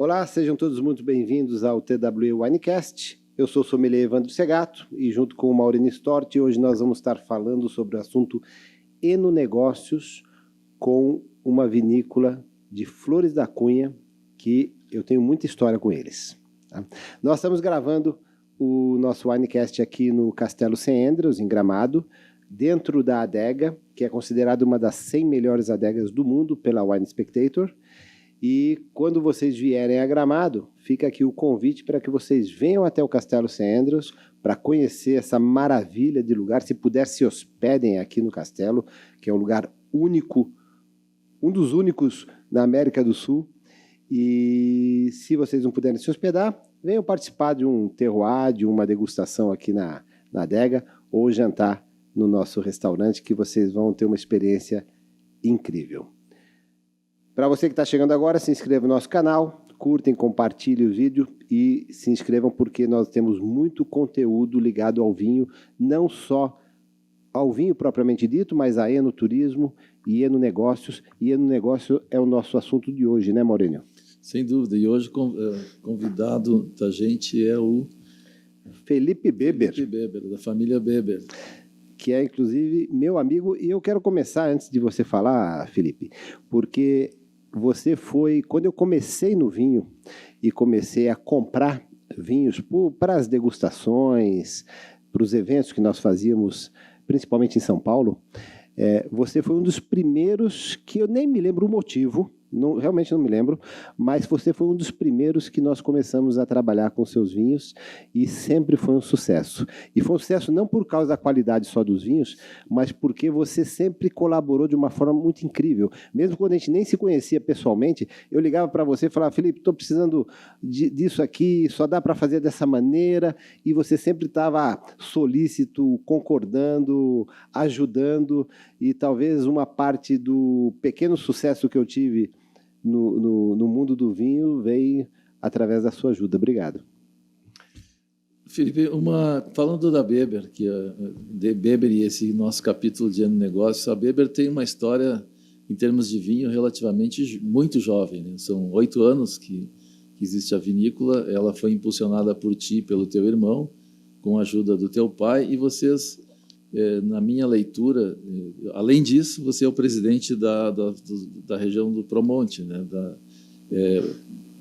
Olá, sejam todos muito bem-vindos ao TWE Winecast. Eu sou o sommelier Evandro Segato e junto com o Maurício Stort, hoje nós vamos estar falando sobre o assunto enonegócios com uma vinícola de Flores da Cunha, que eu tenho muita história com eles. Tá? Nós estamos gravando o nosso Winecast aqui no Castelo St. Andrews, em Gramado, dentro da adega, que é considerada uma das 100 melhores adegas do mundo pela Wine Spectator. E quando vocês vierem a Gramado, fica aqui o convite para que vocês venham até o Castelo St. Andrews para conhecer essa maravilha de lugar. Se puder, se hospedem aqui no castelo, que é um lugar único, um dos únicos na América do Sul. E se vocês não puderem se hospedar, venham participar de um terroir, de uma degustação aqui na adega ou jantar no nosso restaurante, que vocês vão ter uma experiência incrível. Para você que está chegando agora, se inscreva no nosso canal, curtem, compartilhem o vídeo e se inscrevam porque nós temos muito conteúdo ligado ao vinho, não só ao vinho propriamente dito, mas a enoturismo e enonegócios. E enonegócio é o nosso assunto de hoje, né, Maurício? Sem dúvida. E hoje convidado da gente é o Felipe Beber. Felipe Beber, da família Beber. Que é, inclusive, meu amigo. E eu quero começar, antes de você falar, Felipe, porque você foi... Quando eu comecei no vinho e comecei a comprar vinhos para as degustações, para os eventos que nós fazíamos, principalmente em São Paulo, você foi um dos primeiros que eu nem me lembro o motivo, realmente não me lembro, mas você foi um dos primeiros que nós começamos a trabalhar com seus vinhos e sempre foi um sucesso. E foi um sucesso não por causa da qualidade só dos vinhos, mas porque você sempre colaborou de uma forma muito incrível. Mesmo quando a gente nem se conhecia pessoalmente, eu ligava para você e falava: Felipe, estou precisando disso aqui, só dá para fazer dessa maneira, e você sempre estava solícito, concordando, ajudando, e talvez uma parte do pequeno sucesso que eu tive no mundo do vinho veio através da sua ajuda. Obrigado. Felipe, falando da Beber, de Beber e esse nosso capítulo de enonegócios, a Beber tem uma história, em termos de vinho, relativamente muito jovem, né? São 8 anos que existe a vinícola. Ela foi impulsionada por ti e pelo teu irmão, com a ajuda do teu pai, e vocês... na minha leitura, além disso, você é o presidente da região do Promonte, né?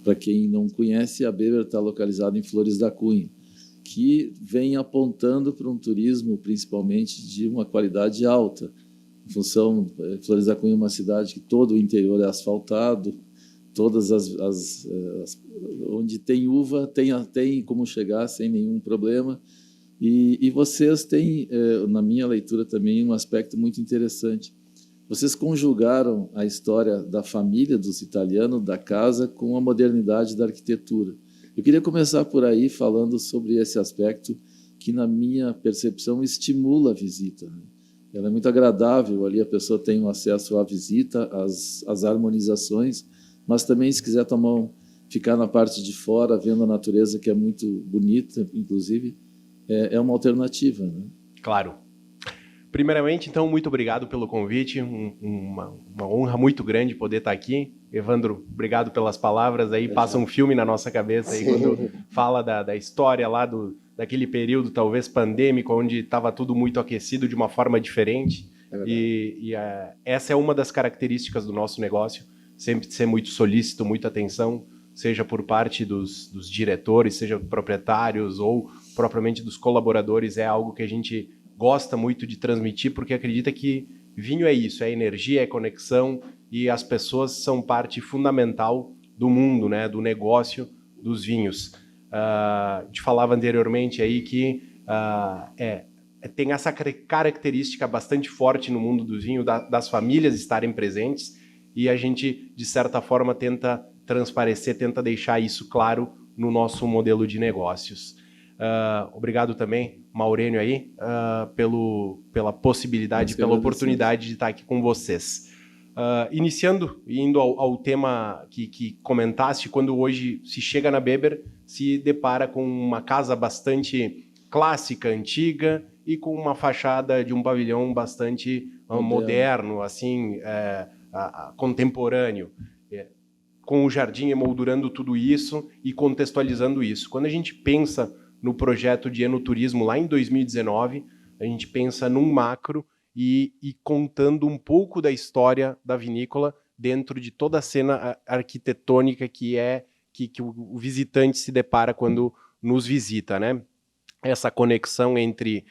Para quem não conhece, a Beber está localizada em Flores da Cunha, que vem apontando para um turismo, principalmente, de uma qualidade alta. Em função, Flores da Cunha é uma cidade que todo o interior é asfaltado, todas onde tem uva tem como chegar sem nenhum problema. E vocês têm, na minha leitura também, um aspecto muito interessante. Vocês conjugaram a história da família dos italianos, da casa, com a modernidade da arquitetura. Eu queria começar por aí falando sobre esse aspecto que, na minha percepção, estimula a visita, né? Ela é muito agradável, ali a pessoa tem um acesso à visita, às harmonizações, mas também, se quiser ficar na parte de fora, vendo a natureza, que é muito bonita, inclusive, é uma alternativa, né? Claro. Primeiramente, então, muito obrigado pelo convite, uma honra muito grande poder estar aqui. Evandro, obrigado pelas palavras, aí passa um filme na nossa cabeça aí quando fala da história lá daquele período talvez pandêmico, onde estava tudo muito aquecido de uma forma diferente. Essa é uma das características do nosso negócio, sempre ser muito solícito, muita atenção, seja por parte dos diretores, seja proprietários ou propriamente dos colaboradores. É algo que a gente gosta muito de transmitir, porque acredita que vinho é isso, é energia, é conexão, e as pessoas são parte fundamental do mundo, né, do negócio dos vinhos. Te falava anteriormente aí que tem essa característica bastante forte no mundo do vinho, das famílias estarem presentes, e a gente, de certa forma, tenta transparecer, tenta deixar isso claro no nosso modelo de negócios. Obrigado também, Maurício, aí, pela possibilidade, pela oportunidade de estar aqui com vocês. Iniciando, indo ao tema que comentaste, quando hoje se chega na Beber, se depara com uma casa bastante clássica, antiga, e com uma fachada de um pavilhão bastante moderno, assim, contemporâneo. com o jardim emoldurando tudo isso e contextualizando isso. Quando a gente pensa no projeto de enoturismo lá em 2019, a gente pensa num macro e contando um pouco da história da vinícola dentro de toda a cena arquitetônica que o visitante se depara quando nos visita, né? Essa conexão entre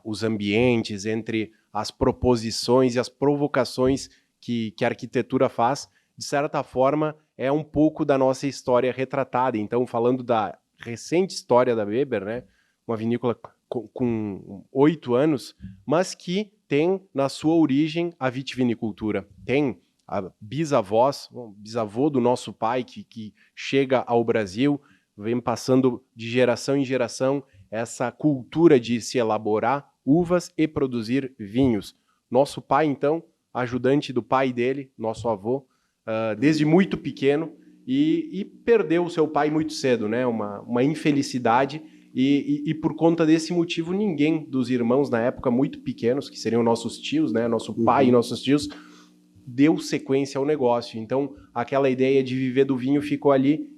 os ambientes, entre as proposições e as provocações que a arquitetura faz, de certa forma, é um pouco da nossa história retratada. Então, falando da recente história da Weber, né? Uma vinícola com 8 anos, mas que tem na sua origem a vitivinicultura. Tem a bisavô do nosso pai, que chega ao Brasil, vem passando de geração em geração essa cultura de se elaborar uvas e produzir vinhos. Nosso pai, então, ajudante do pai dele, nosso avô, desde muito pequeno, e perdeu o seu pai muito cedo, né? Uma infelicidade, e por conta desse motivo, ninguém dos irmãos, na época, muito pequenos, que seriam nossos tios, né? Nosso pai e nossos tios, deu sequência ao negócio. Então, aquela ideia de viver do vinho ficou ali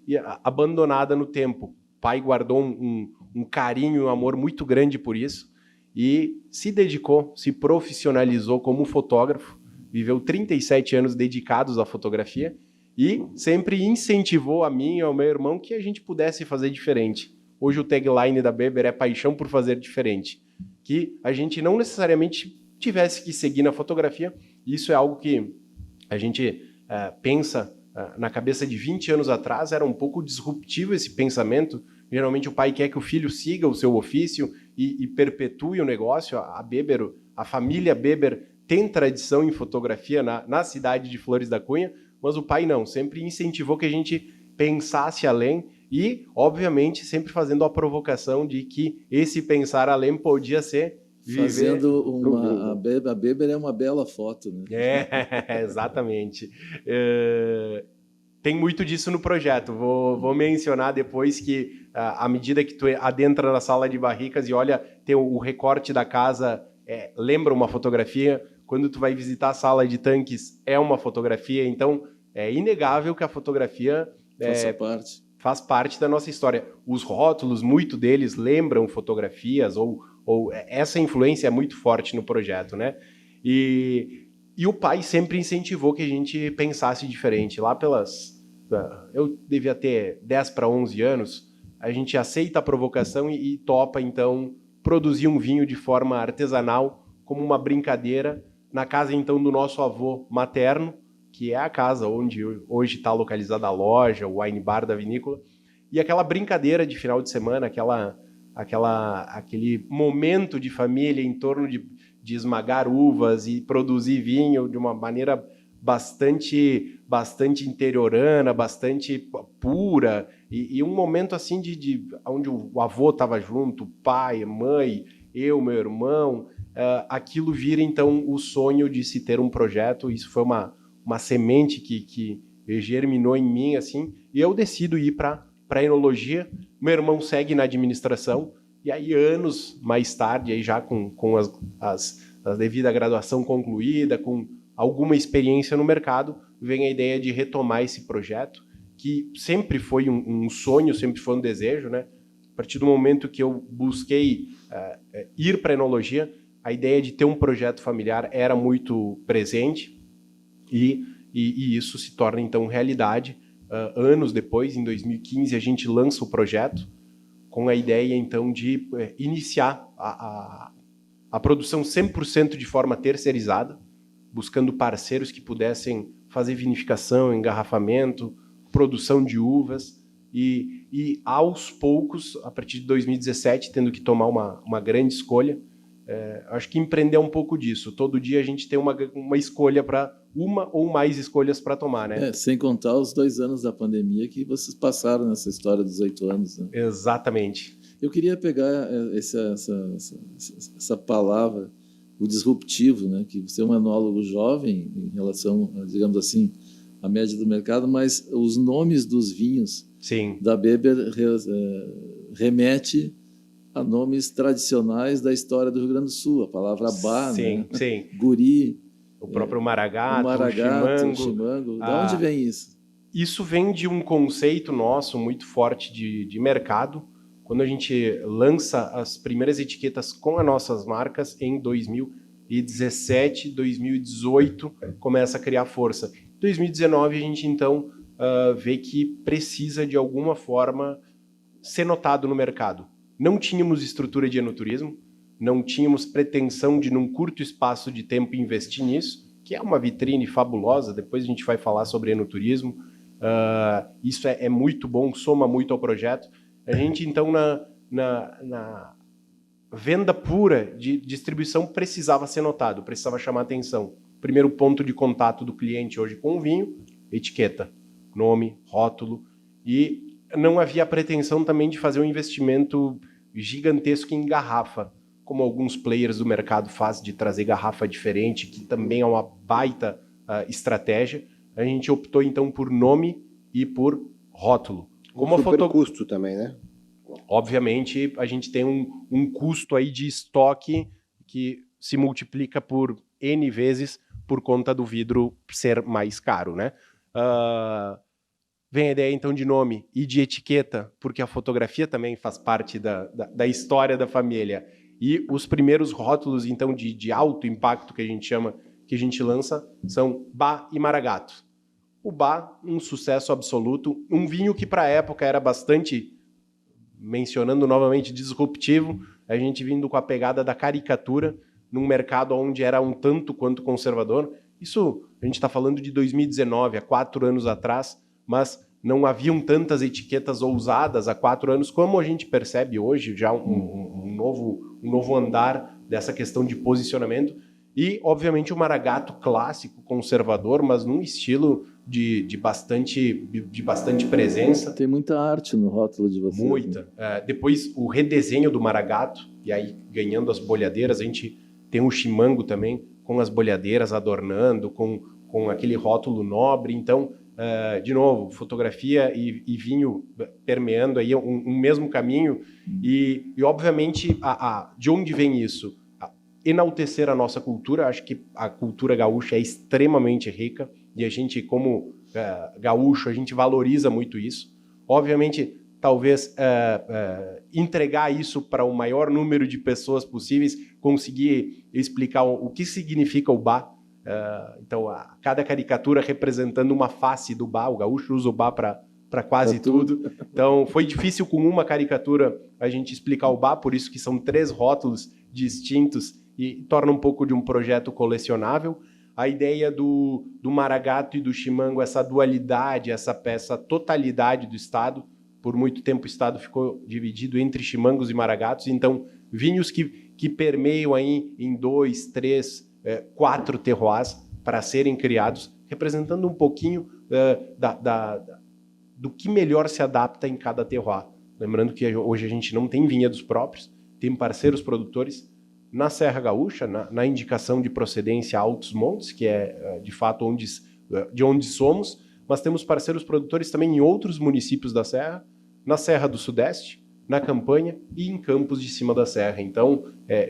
abandonada no tempo. O pai guardou um carinho e um amor muito grande por isso e se dedicou, se profissionalizou como fotógrafo, viveu 37 anos dedicados à fotografia e sempre incentivou a mim e ao meu irmão que a gente pudesse fazer diferente. Hoje o tagline da Weber é paixão por fazer diferente, que a gente não necessariamente tivesse que seguir na fotografia. Isso é algo que a gente pensa na cabeça de 20 anos atrás, era um pouco disruptivo esse pensamento. Geralmente o pai quer que o filho siga o seu ofício e perpetue o negócio. A família Weber tem tradição em fotografia na cidade de Flores da Cunha, mas o pai não, sempre incentivou que a gente pensasse além e, obviamente, sempre fazendo a provocação de que esse pensar além podia ser fazendo a Weber é uma bela foto, né? Exatamente. Tem muito disso no projeto. Vou mencionar depois que, à medida que tu adentra na sala de barricas e olha, tem o recorte da casa, lembra uma fotografia. Quando tu vai visitar a sala de tanques, é uma fotografia. Então, é inegável que a fotografia faz parte da nossa história. Os rótulos, muito deles lembram fotografias ou essa influência é muito forte no projeto, né? E o pai sempre incentivou que a gente pensasse diferente. Lá eu devia ter 10 para 11 anos, a gente aceita a provocação e topa, então, produzir um vinho de forma artesanal, como uma brincadeira, na casa, então, do nosso avô materno, que é a casa onde hoje está localizada a loja, o wine bar da vinícola, e aquela brincadeira de final de semana, aquele momento de família em torno de esmagar uvas e produzir vinho de uma maneira bastante interiorana, bastante pura, e um momento assim onde o avô estava junto, o pai, a mãe, eu, meu irmão, aquilo vira então o sonho de se ter um projeto. Isso foi uma semente que germinou em mim, assim, e eu decido ir para a enologia. Meu irmão segue na administração, e aí anos mais tarde, aí já com a devida graduação concluída, com alguma experiência no mercado, vem a ideia de retomar esse projeto, que sempre foi um sonho, sempre foi um desejo, né? A partir do momento que eu busquei ir para a enologia, a ideia de ter um projeto familiar era muito presente, e isso se torna, então, realidade. Anos depois, em 2015, a gente lança o projeto com a ideia, então, de iniciar a produção 100% de forma terceirizada, buscando parceiros que pudessem fazer vinificação, engarrafamento, produção de uvas, e aos poucos, a partir de 2017, tendo que tomar uma grande escolha. Acho que empreender um pouco disso. Todo dia a gente tem uma escolha uma ou mais escolhas para tomar, né? Sem contar os 2 anos da pandemia que vocês passaram nessa história dos 8 anos. Né? Exatamente. Eu queria pegar essa palavra, o disruptivo, né? Que você é um enólogo jovem em relação, digamos assim, à média do mercado, mas os nomes dos vinhos Sim. da Weber remete a nomes tradicionais da história do Rio Grande do Sul, a palavra Bá, sim, né? Sim. Guri, o próprio Maragato, o Chimango. De onde vem isso? isso vem de um conceito nosso muito forte de mercado, quando a gente lança as primeiras etiquetas com as nossas marcas em 2017, 2018, começa a criar força. Em 2019, a gente, então, vê que precisa, de alguma forma, ser notado no mercado. Não tínhamos estrutura de enoturismo, não tínhamos pretensão de, num curto espaço de tempo, investir nisso, que é uma vitrine fabulosa, depois a gente vai falar sobre enoturismo. Isso é muito bom, soma muito ao projeto. A gente, então, na venda pura de distribuição, precisava ser notado, precisava chamar atenção. Primeiro ponto de contato do cliente hoje com o vinho, etiqueta, nome, rótulo, e não havia pretensão também de fazer um investimento gigantesco em garrafa, como alguns players do mercado fazem, de trazer garrafa diferente, que também é uma baita estratégia. A gente optou, então, por nome e por rótulo. Como super custo também, né? Obviamente, a gente tem um custo aí de estoque que se multiplica por N vezes por conta do vidro ser mais caro, né? Vem a ideia, então, de nome e de etiqueta, porque a fotografia também faz parte da história da família. E os primeiros rótulos, então, de alto impacto que a gente chama, que a gente lança, são Bá e Maragato. O Bá, um sucesso absoluto, um vinho que para a época era bastante, mencionando novamente, disruptivo, a gente vindo com a pegada da caricatura, num mercado onde era um tanto quanto conservador. Isso, a gente está falando de 2019, há 4 anos atrás, mas não haviam tantas etiquetas ousadas há 4 anos, como a gente percebe hoje, já um novo andar dessa questão de posicionamento. E, obviamente, o Maragato clássico, conservador, mas num estilo de bastante presença. Tem muita arte no rótulo de vocês. Muita. Né? Depois, o redesenho do Maragato, e aí ganhando as bolhadeiras, a gente tem um chimango também, com as bolhadeiras adornando, com aquele rótulo nobre. Então, de novo, fotografia e vinho permeando aí um mesmo caminho. E obviamente, de onde vem isso? Enaltecer a nossa cultura. Acho que a cultura gaúcha é extremamente rica e a gente, como gaúcho, a gente valoriza muito isso. Obviamente, talvez entregar isso para o maior número de pessoas possíveis, conseguir explicar o que significa o Bá. Então, cada caricatura representando uma face do Bá. O gaúcho usa o Bá para quase tudo. Então, foi difícil com uma caricatura a gente explicar o Bá, por isso que são 3 rótulos distintos e torna um pouco de um projeto colecionável. A ideia do Maragato e do chimango, essa dualidade, essa totalidade do estado. Por muito tempo o estado ficou dividido entre chimangos e maragatos. Então, vinhos que permeiam aí em 2, 3, 4 terroirs para serem criados, representando um pouquinho do que melhor se adapta em cada terroir. Lembrando que hoje a gente não tem vinhedos próprios, tem parceiros produtores. Na Serra Gaúcha, na indicação de procedência Altos Montes, que é de fato de onde somos, mas temos parceiros produtores também em outros municípios da Serra, na Serra do Sudeste, na Campanha e em Campos de Cima da Serra. Então,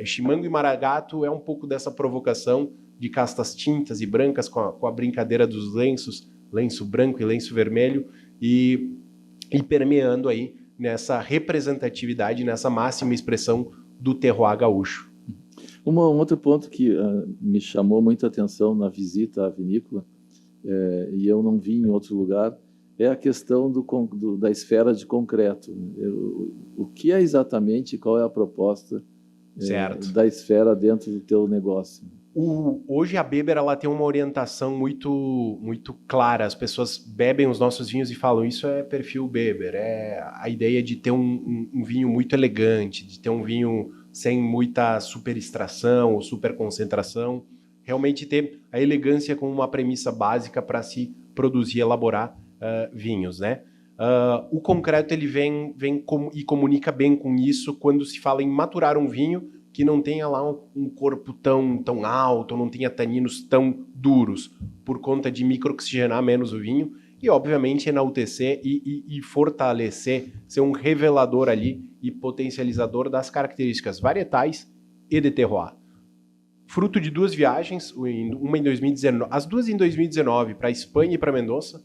chimango e maragato é um pouco dessa provocação de castas tintas e brancas com a brincadeira dos lenços, lenço branco e lenço vermelho, e permeando aí nessa representatividade, nessa máxima expressão do terroir gaúcho. Um outro ponto que me chamou muita atenção na visita à vinícola, e eu não vi em outro lugar, é a questão da esfera de concreto. O que é exatamente, qual é a proposta da esfera dentro do teu negócio? Hoje a Beber ela tem uma orientação muito clara. As pessoas bebem os nossos vinhos e falam, isso é perfil Beber. É a ideia de ter um vinho muito elegante, de ter um vinho sem muita super extração ou super concentração. Realmente ter a elegância como uma premissa básica para se produzir e elaborar vinhos, né? O concreto ele vem e comunica bem com isso quando se fala em maturar um vinho que não tenha lá um corpo tão alto, não tenha taninos tão duros, por conta de microoxigenar menos o vinho e, obviamente, enaltecer e fortalecer, ser um revelador ali e potencializador das características varietais e de terroir. Fruto de 2 viagens, uma em 2019, as 2 em 2019 para a Espanha e para Mendoza,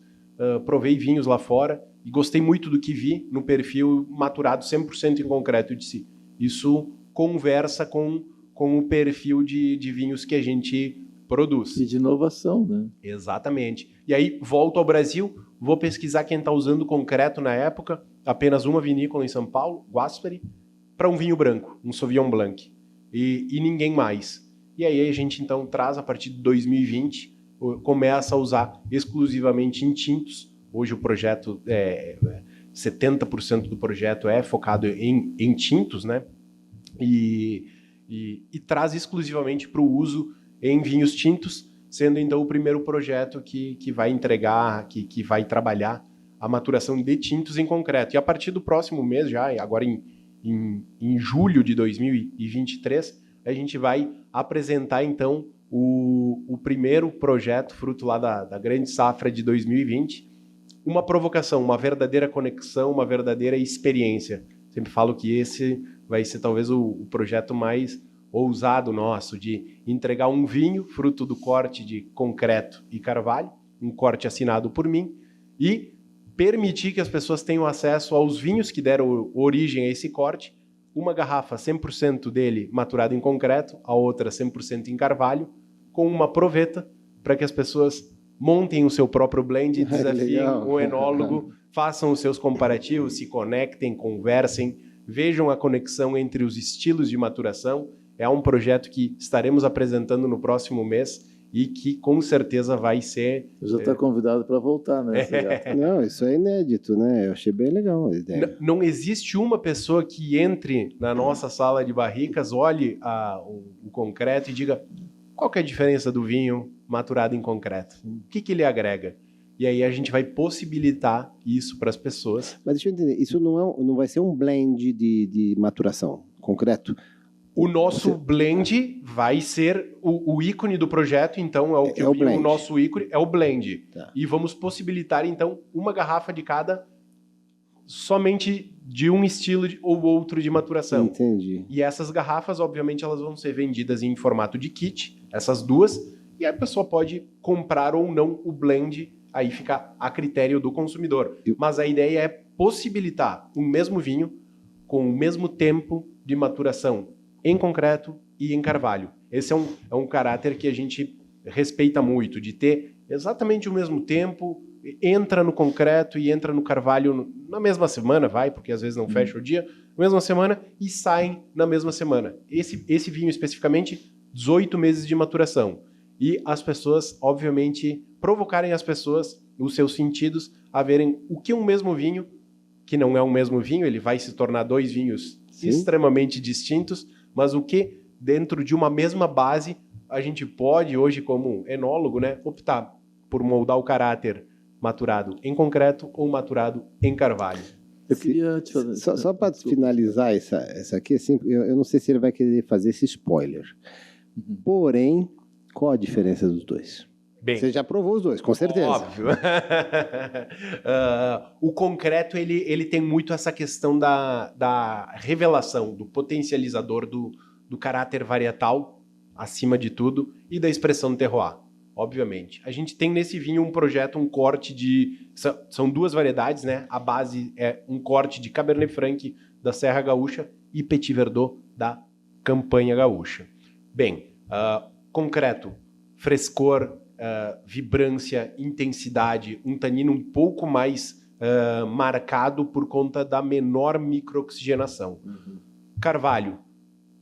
provei vinhos lá fora e gostei muito do que vi no perfil maturado 100% em concreto. Eu disse, isso conversa com o perfil de vinhos que a gente produz. E de inovação, né? Exatamente. E aí, volto ao Brasil, vou pesquisar quem está usando concreto na época, apenas uma vinícola em São Paulo, Guasperi, para um vinho branco, um Sauvignon Blanc. E ninguém mais. E aí a gente, então, traz, a partir de 2020, começa a usar exclusivamente em tintos. Hoje o projeto, 70% do projeto é focado em tintos, né? E traz exclusivamente para o uso em vinhos tintos, sendo então o primeiro projeto que vai entregar, que vai trabalhar a maturação de tintos em concreto. E a partir do próximo mês, já agora em julho de 2023, a gente vai apresentar então o primeiro projeto, fruto lá da grande safra de 2020, uma provocação, uma verdadeira conexão, uma verdadeira experiência. Sempre falo que esse vai ser talvez o projeto mais ousado nosso, de entregar um vinho, fruto do corte de concreto e carvalho, um corte assinado por mim, e permitir que as pessoas tenham acesso aos vinhos que deram origem a esse corte, uma garrafa 100% dele maturado em concreto, a outra 100% em carvalho, com uma proveta, para que as pessoas montem o seu próprio blend, desafiem o enólogo, façam os seus comparativos, se conectem, conversem, vejam a conexão entre os estilos de maturação. É um projeto que estaremos apresentando no próximo mês e que com certeza vai ser... Já está convidado para voltar, né? Não, isso é inédito, né? Eu achei bem legal a ideia. Não existe uma pessoa que entre na nossa sala de barricas, olhe o concreto e diga qual que é a diferença do vinho maturado em concreto. O que ele agrega? E aí a gente vai possibilitar isso para as pessoas. Mas deixa eu entender, isso não vai ser um blend de maturação concreto? O nosso blend vai ser o ícone do projeto, então o nosso ícone é o blend. Tá. E vamos possibilitar, então, uma garrafa de cada, somente de um estilo ou outro de maturação. Entendi. E essas garrafas, obviamente, elas vão ser vendidas em formato de kit, essas duas, e a pessoa pode comprar ou não o blend, aí fica a critério do consumidor. Mas a ideia é possibilitar o mesmo vinho com o mesmo tempo de maturação em concreto e em carvalho. Esse é um caráter que a gente respeita muito, de ter exatamente o mesmo tempo, entra no concreto e entra no carvalho na mesma semana, porque às vezes não fecha o dia, na mesma semana, e saem na mesma semana. Esse vinho especificamente, 18 meses de maturação. E as pessoas, obviamente, provocarem as pessoas, os seus sentidos, a verem o que um mesmo vinho, que não é um mesmo vinho, ele vai se tornar dois vinhos extremamente distintos, mas o que, dentro de uma mesma base, a gente pode, hoje, como enólogo, né, optar por moldar o caráter maturado em concreto ou maturado em carvalho. Eu queria te fazer... Só para finalizar essa aqui, assim, eu não sei se ele vai querer fazer esse spoiler. Porém, qual a diferença dos dois? Bem, você já provou os dois, com certeza. Óbvio. O concreto, ele tem muito essa questão da revelação, do potencializador do caráter varietal, acima de tudo, e da expressão do terroir, obviamente. A gente tem nesse vinho um projeto, um corte de... São duas variedades, né? A base é um corte de Cabernet Franc da Serra Gaúcha e Petit Verdot da Campanha Gaúcha. Bem, concreto, frescor, vibrância, intensidade, um tanino um pouco mais marcado por conta da menor microoxigenação. Carvalho,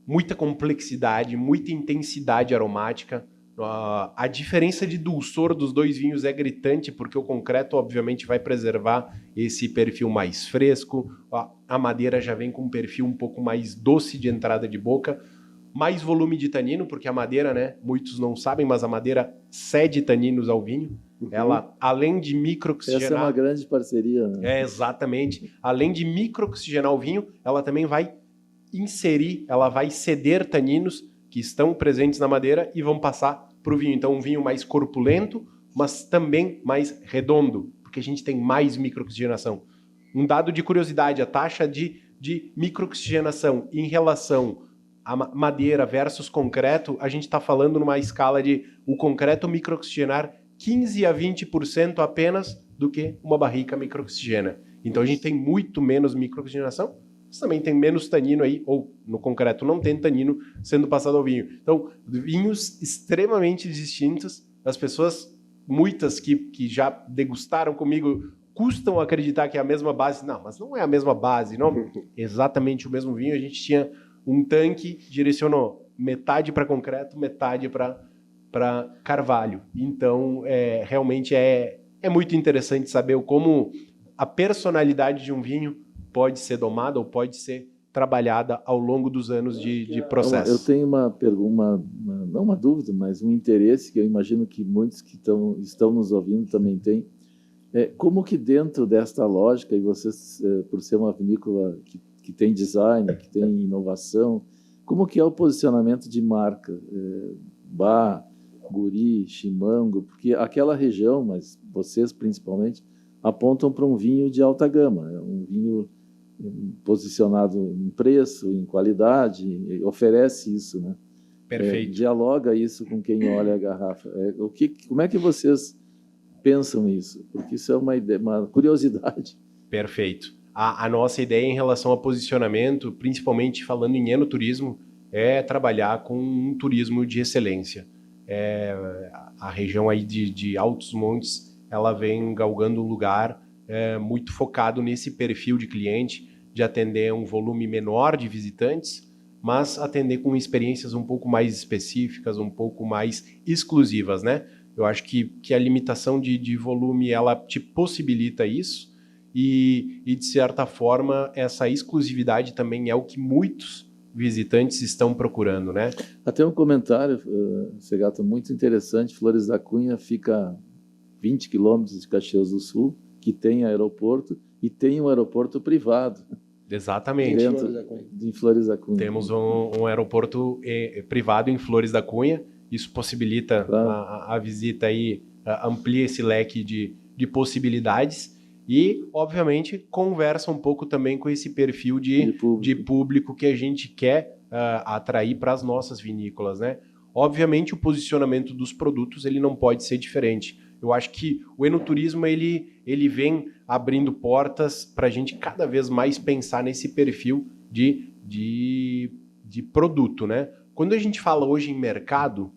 muita complexidade, muita intensidade aromática. A diferença de dulçor dos dois vinhos é gritante, porque o concreto, obviamente, vai preservar esse perfil mais fresco. A madeira já vem com um perfil um pouco mais doce de entrada de boca. Mais volume de tanino, porque a madeira, né, muitos não sabem, mas a madeira cede taninos ao vinho. Ela, além de microoxigenar... Essa é uma grande parceria, né? Exatamente. Além de microoxigenar o vinho, ela também vai inserir, ela vai ceder taninos que estão presentes na madeira e vão passar para o vinho. Então, um vinho mais corpulento, mas também mais redondo, porque a gente tem mais microoxigenação. Um dado de curiosidade, a taxa de microoxigenação em relação a madeira versus concreto, a gente está falando numa escala de o concreto microoxigenar 15 a 20% apenas do que uma barrica microoxigena. Então a gente tem muito menos microoxigenação, mas também tem menos tanino aí, ou no concreto não tem tanino sendo passado ao vinho. Então, vinhos extremamente distintos, as pessoas, muitas que já degustaram comigo, custam acreditar que é a mesma base. Não, mas não é a mesma base, não. Exatamente o mesmo vinho, a gente tinha um tanque, direcionou metade para concreto, metade para carvalho. Então, realmente é muito interessante saber como a personalidade de um vinho pode ser domada ou pode ser trabalhada ao longo dos anos de processo. Eu tenho uma pergunta, não uma dúvida, mas um interesse que eu imagino que muitos que estão nos ouvindo também têm. Como que dentro desta lógica, e vocês, por ser uma vinícola que tem design, que tem inovação, como que é o posicionamento de marca? Bar, Guri, Chimango, porque aquela região, mas vocês principalmente, apontam para um vinho de alta gama, um vinho posicionado em preço, em qualidade, oferece isso, né? Perfeito. Dialoga isso com quem olha a garrafa. Como é que vocês pensam isso? Porque isso é uma curiosidade. Perfeito. A nossa ideia em relação ao posicionamento, principalmente falando em enoturismo, é trabalhar com um turismo de excelência. A região aí de Altos Montes, ela vem galgando um lugar muito focado nesse perfil de cliente, de atender um volume menor de visitantes, mas atender com experiências um pouco mais específicas, um pouco mais exclusivas, né? Eu acho que a limitação de volume, ela te possibilita isso e, de certa forma, essa exclusividade também é o que muitos visitantes estão procurando, né? Até um comentário, Segato, muito interessante. Flores da Cunha fica 20 quilômetros de Caxias do Sul, que tem aeroporto e tem um aeroporto privado. Exatamente. Em Flores da Cunha. Temos um aeroporto privado em Flores da Cunha. Isso possibilita a visita aí, amplia esse leque de possibilidades e, obviamente, conversa um pouco também com esse perfil de público que a gente quer atrair para as nossas vinícolas, né? Obviamente, o posicionamento dos produtos ele não pode ser diferente. Eu acho que o enoturismo ele vem abrindo portas para a gente cada vez mais pensar nesse perfil de produto, né? Quando a gente fala hoje em mercado,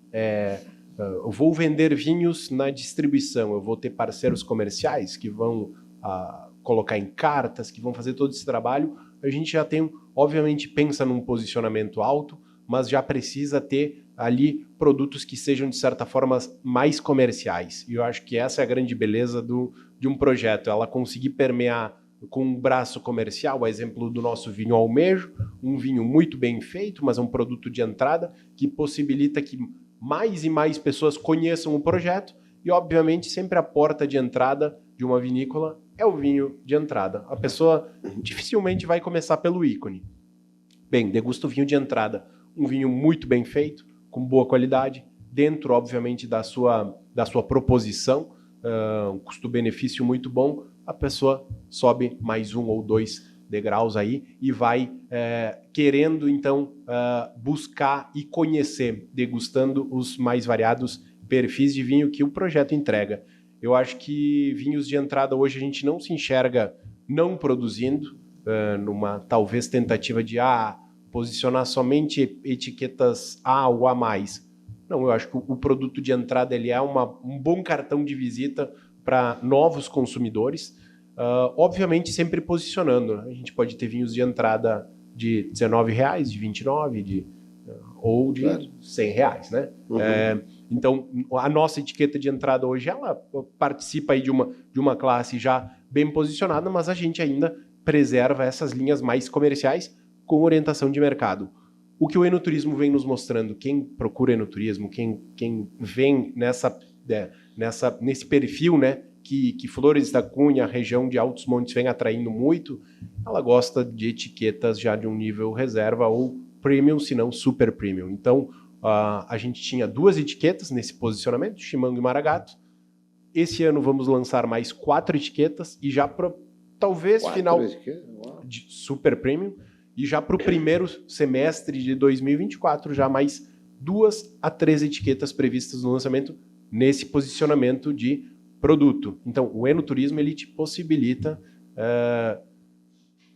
eu vou vender vinhos na distribuição, eu vou ter parceiros comerciais que vão colocar em cartas, que vão fazer todo esse trabalho, a gente já tem, obviamente, pensa num posicionamento alto, mas já precisa ter ali produtos que sejam, de certa forma, mais comerciais. E eu acho que essa é a grande beleza de um projeto, ela conseguir permear com um braço comercial, o exemplo do nosso vinho Almejo, um vinho muito bem feito, mas é um produto de entrada que possibilita que mais e mais pessoas conheçam o projeto e, obviamente, sempre a porta de entrada de uma vinícola é o vinho de entrada. A pessoa dificilmente vai começar pelo ícone. Bem, degusta o vinho de entrada, um vinho muito bem feito, com boa qualidade, dentro, obviamente, da sua proposição, um custo-benefício muito bom, a pessoa sobe mais 1 ou 2 degraus aí e vai querendo, então, buscar e conhecer, degustando os mais variados perfis de vinho que o projeto entrega. Eu acho que vinhos de entrada hoje a gente não se enxerga não produzindo, numa talvez tentativa de posicionar somente etiquetas A ou A+. Não, eu acho que o produto de entrada ele é um bom cartão de visita para novos consumidores, obviamente sempre posicionando. A gente pode ter vinhos de entrada de R$19, de R$29, ou de R$100, né? Uhum. Então, a nossa etiqueta de entrada hoje, ela participa aí de uma classe já bem posicionada, mas a gente ainda preserva essas linhas mais comerciais com orientação de mercado. O que o enoturismo vem nos mostrando, quem procura enoturismo, quem vem nesse perfil, né, que Flores da Cunha, a região de Altos Montes, vem atraindo muito, ela gosta de etiquetas já de um nível reserva ou premium, se não super premium. Então, a gente tinha 2 etiquetas nesse posicionamento, Chimango e Maragato. Esse ano vamos lançar mais 4 etiquetas e já para talvez final de super premium e já para o primeiro semestre de 2024 já mais 2 a 3 etiquetas previstas no lançamento nesse posicionamento de produto. Então, o enoturismo ele te possibilita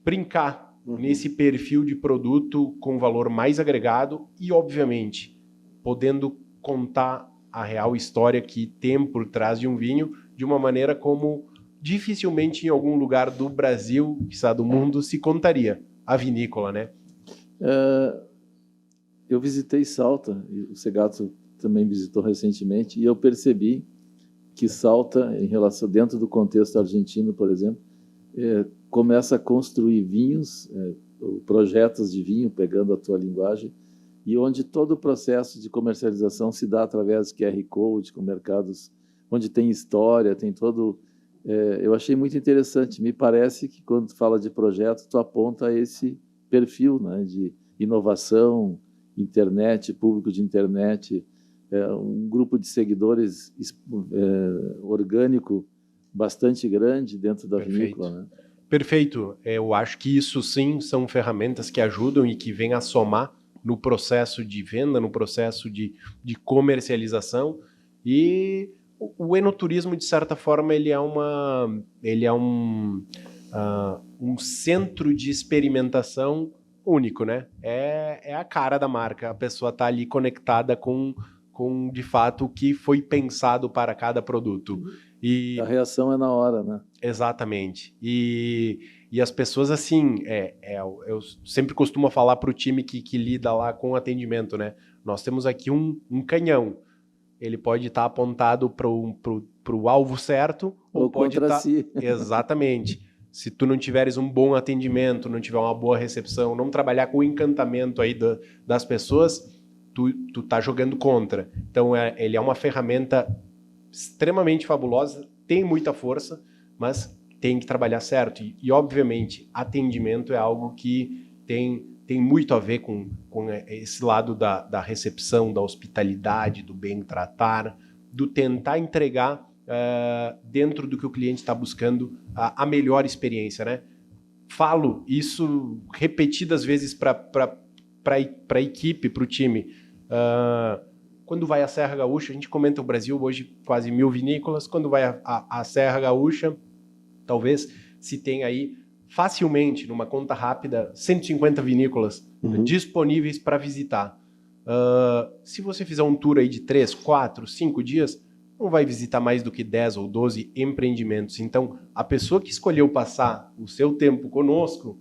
brincar nesse perfil de produto com valor mais agregado e, obviamente, podendo contar a real história que tem por trás de um vinho de uma maneira como dificilmente em algum lugar do Brasil, quizá do mundo, se contaria. A vinícola, né? Eu visitei Salta, e o Segato também visitou recentemente, e eu percebi que Salta, em relação dentro do contexto argentino, por exemplo, começa a construir vinhos, projetos de vinho, pegando a tua linguagem, e onde todo o processo de comercialização se dá através de QR Code, com mercados onde tem história, tem todo... eu achei muito interessante. Me parece que quando tu fala de projeto, tu aponta esse perfil, né, de inovação, internet, público de internet, um grupo de seguidores orgânico bastante grande dentro da vinícola, né? Perfeito. Eu acho que isso sim são ferramentas que ajudam e que vêm a somar no processo de venda, no processo de comercialização. E o enoturismo, de certa forma, ele é um centro de experimentação único, né? É a cara da marca. A pessoa está ali conectada com, de fato, o que foi pensado para cada produto. E a reação é na hora, né? Exatamente. E as pessoas, assim, eu sempre costumo falar para o time que lida lá com o atendimento, né? Nós temos aqui um canhão. Ele pode estar apontado para o alvo certo ou pode contra estar... si. Exatamente. Se tu não tiveres um bom atendimento, não tiver uma boa recepção, não trabalhar com o encantamento aí das pessoas, tu tá jogando contra. Então, ele é uma ferramenta extremamente fabulosa, tem muita força, mas tem que trabalhar certo. E obviamente, atendimento é algo que tem muito a ver com esse lado da recepção, da hospitalidade, do bem tratar, do tentar entregar dentro do que o cliente está buscando a melhor experiência, né? Falo isso repetidas vezes para a equipe, para o time. Quando vai à Serra Gaúcha, a gente comenta o Brasil hoje quase 1000 vinícolas. Quando vai à Serra Gaúcha, talvez se tenha aí facilmente, numa conta rápida, 150 vinícolas disponíveis para visitar. Se você fizer um tour aí de 3, 4, 5 dias, não vai visitar mais do que 10 ou 12 empreendimentos. Então, a pessoa que escolheu passar o seu tempo conosco,